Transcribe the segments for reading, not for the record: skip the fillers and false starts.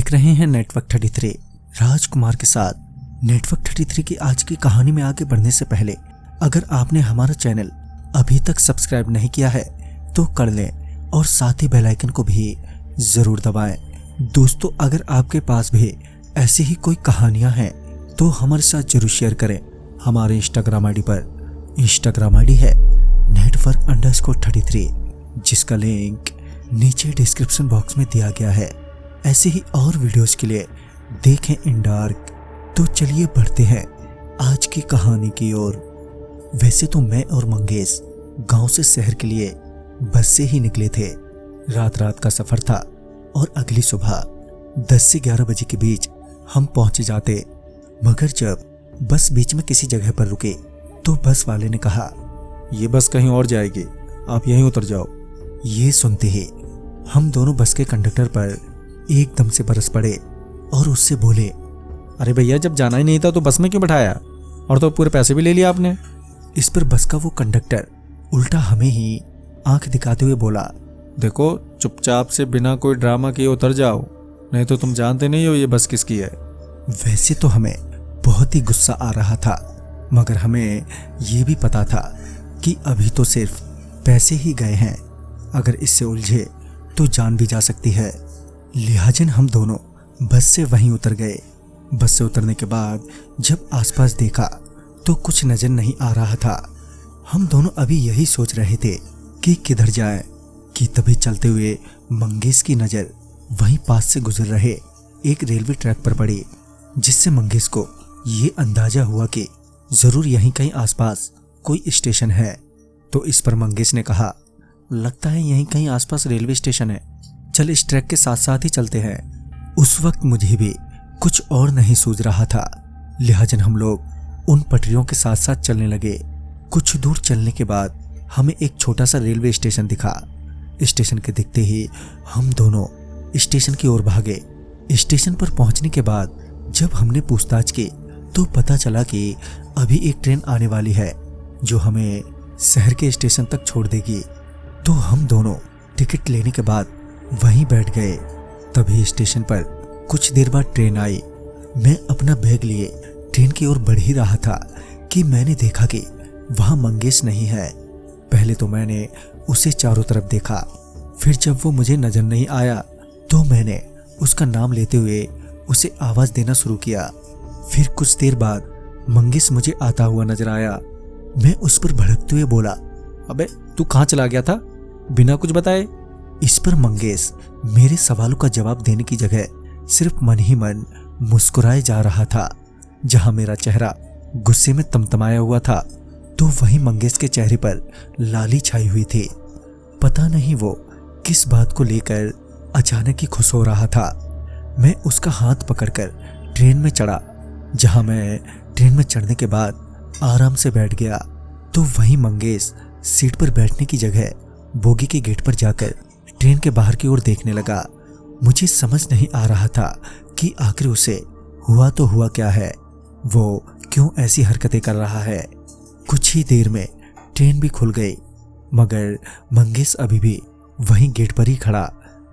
देख रहे हैं नेटवर्क 33 राजकुमार के साथ। नेटवर्क 33 की आज की कहानी में आगे बढ़ने से पहले अगर आपने हमारा चैनल अभी तक सब्सक्राइब नहीं किया है तो कर लें और साथ ही बेल आइकन को भी जरूर दबाएं। दोस्तों, अगर आपके पास भी ऐसी ही कोई कहानियां हैं तो हमारे साथ जरूर शेयर करें। हमारे इंस्टाग्राम आईडी पर इंस्टाग्राम आईडी है network_33, जिसका लिंक नीचे डिस्क्रिप्शन बॉक्स में दिया गया है। ऐसे ही और वीडियोस के लिए देखें इन डार्क। तो चलिए बढ़ते हैं आज की कहानी की ओर। वैसे तो मैं और मंगेश गांव से शहर के लिए बस से ही निकले थे। रात का सफर था और अगली सुबह 10 से 11 बजे के बीच हम पहुंच जाते। मगर जब बस बीच में किसी जगह पर रुके तो बस वाले ने कहा, ये बस कहीं और जाएगी, आप यहीं उतर जाओ। ये सुनते ही हम दोनों बस के कंडक्टर पर एकदम से बरस पड़े और उससे बोले, अरे भैया, जब जाना ही नहीं था तो बस में क्यों बैठाया, और तो पूरे पैसे भी ले लिए आपने। इस पर बस का वो कंडक्टर उल्टा हमें ही आंख दिखाते हुए बोला, देखो, चुपचाप से बिना कोई ड्रामा किए उतर जाओ, नहीं तो तुम जानते नहीं हो ये बस किसकी है। वैसे तो हमें बहुत ही गुस्सा आ रहा था, मगर हमें ये भी पता था कि अभी तो सिर्फ पैसे ही गए हैं, अगर इससे उलझे तो जान भी जा सकती है। लिहाजन हम दोनों बस से वहीं उतर गए। बस से उतरने के बाद जब आसपास देखा तो कुछ नजर नहीं आ रहा था। हम दोनों अभी यही सोच रहे थे कि किधर जाएं, कि तभी चलते हुए मंगेश की नज़र वहीं पास से गुजर रहे एक रेलवे ट्रैक पर पड़ी, जिससे मंगेश को ये अंदाजा हुआ कि जरूर यहीं कहीं आसपास कोई स्टेशन है। तो इस पर मंगेश ने कहा, लगता है यहीं कहीं आसपास रेलवे स्टेशन है, चल इस ट्रैक के साथ साथ ही चलते हैं। उस वक्त मुझे भी कुछ और नहीं सूझ रहा था, लिहाजन हम लोग उन पटरियों के साथ साथ चलने लगे। कुछ दूर चलने के बाद हमें एक छोटा सा रेलवे स्टेशन दिखा। स्टेशन के दिखते ही हम दोनों स्टेशन की ओर भागे। स्टेशन पर पहुंचने के बाद जब हमने पूछताछ की तो पता चला कि अभी एक ट्रेन आने वाली है जो हमें शहर के स्टेशन तक छोड़ देगी। तो हम दोनों टिकट लेने के बाद वहीं बैठ गए। तभी स्टेशन पर कुछ देर बाद ट्रेन आई। मैं अपना बैग लिए ट्रेन की ओर बढ़ ही रहा था कि मैंने देखा कि वहां मंगेश नहीं है। पहले तो मैंने उसे चारों तरफ देखा, फिर जब वो मुझे नजर नहीं आया तो मैंने उसका नाम लेते हुए उसे आवाज देना शुरू किया। फिर कुछ देर बाद मंगेश मुझे आता हुआ नजर आया। मैं उस पर भड़कते हुए बोला, अबे तू कहाँ चला गया था बिना कुछ बताए। इस पर मंगेश मेरे सवालों का जवाब देने की जगह सिर्फ मन ही मन मुस्कुराए जा रहा था। जहां मेरा चेहरा गुस्से में तमतमाया हुआ था तो वहीं मंगेश के चेहरे पर लाली छाई हुई थी। पता नहीं वो किस बात को लेकर अचानक ही खुश हो रहा था। मैं उसका हाथ पकड़कर ट्रेन में चढ़ा। जहां मैं ट्रेन में चढ़ने के बाद आराम से बैठ गया तो वहीं मंगेश सीट पर बैठने की जगह बोगी के गेट पर जाकर ट्रेन के बाहर की ओर देखने लगा। मुझे समझ नहीं आ रहा था कि आखिर उसे हुआ तो हुआ क्या है, वो क्यों ऐसी हरकतें कर रहा है। कुछ ही देर में ट्रेन भी खुल गई, मगर मंगेश अभी भी वहीं गेट पर ही खड़ा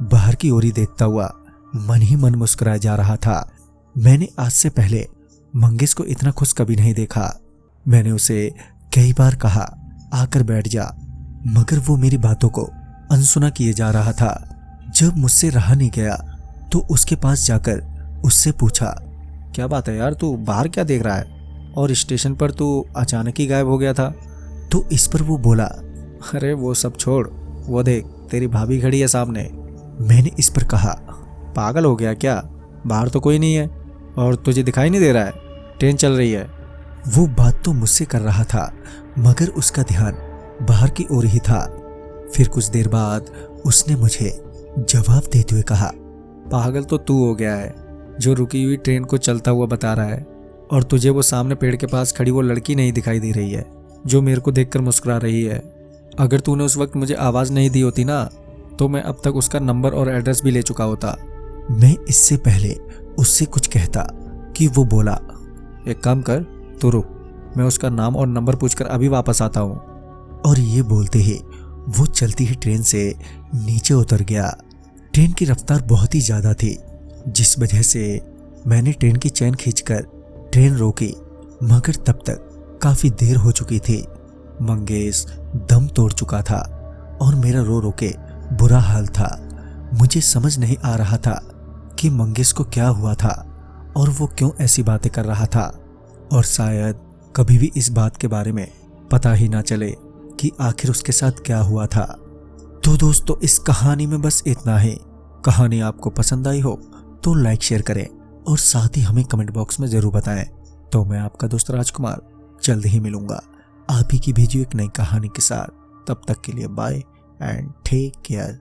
बाहर की ओर ही देखता हुआ मन ही मन मुस्कुराया जा रहा था। मैंने आज से पहले मंगेश को इतना खुश कभी नहीं देखा। मैंने उसे कई बार कहा, आकर बैठ जा, मगर वो मेरी बातों को अनसुना किए जा रहा था। जब मुझसे रहा नहीं गया तो उसके पास जाकर उससे पूछा, क्या बात है यार, तू बाहर क्या देख रहा है, और स्टेशन पर तू अचानक ही गायब हो गया था। तो इस पर वो बोला, अरे वो सब छोड़, वो देख तेरी भाभी खड़ी है सामने। मैंने इस पर कहा, पागल हो गया क्या, बाहर तो कोई नहीं है और तुझे दिखाई नहीं दे रहा है, ट्रेन चल रही है। वो बात तो मुझसे कर रहा था मगर उसका ध्यान बाहर की ओर ही था। फिर कुछ देर बाद उसने मुझे जवाब देते हुए कहा, पागल तो तू हो गया है जो रुकी हुई ट्रेन को चलता हुआ बता रहा है, और तुझे वो सामने पेड़ के पास खड़ी वो लड़की नहीं दिखाई दे रही है जो मेरे को देखकर मुस्कुरा रही है। अगर तूने उस वक्त मुझे आवाज़ नहीं दी होती ना तो मैं अब तक उसका नंबर और एड्रेस भी ले चुका होता। मैं इससे पहले उससे कुछ कहता कि वो बोला, एक काम कर, तू रुक, मैं उसका नाम और नंबर पूछकर अभी वापस आता हूँ। और ये बोलते ही वो चलती ही ट्रेन से नीचे उतर गया। ट्रेन की रफ्तार बहुत ही ज़्यादा थी, जिस वजह से मैंने ट्रेन की चैन खींचकर ट्रेन रोकी, मगर तब तक काफी देर हो चुकी थी। मंगेश दम तोड़ चुका था और मेरा रो रो के बुरा हाल था। मुझे समझ नहीं आ रहा था कि मंगेश को क्या हुआ था और वो क्यों ऐसी बातें कर रहा था, और शायद कभी भी इस बात के बारे में पता ही ना चले कि आखिर उसके साथ क्या हुआ था। तो दोस्तों, इस कहानी में बस इतना ही। कहानी आपको पसंद आई हो तो लाइक शेयर करें और साथ ही हमें कमेंट बॉक्स में जरूर बताएं। तो मैं आपका दोस्त राजकुमार जल्द ही मिलूंगा आप ही की भेजी एक नई कहानी के साथ। तब तक के लिए बाय एंड टेक केयर।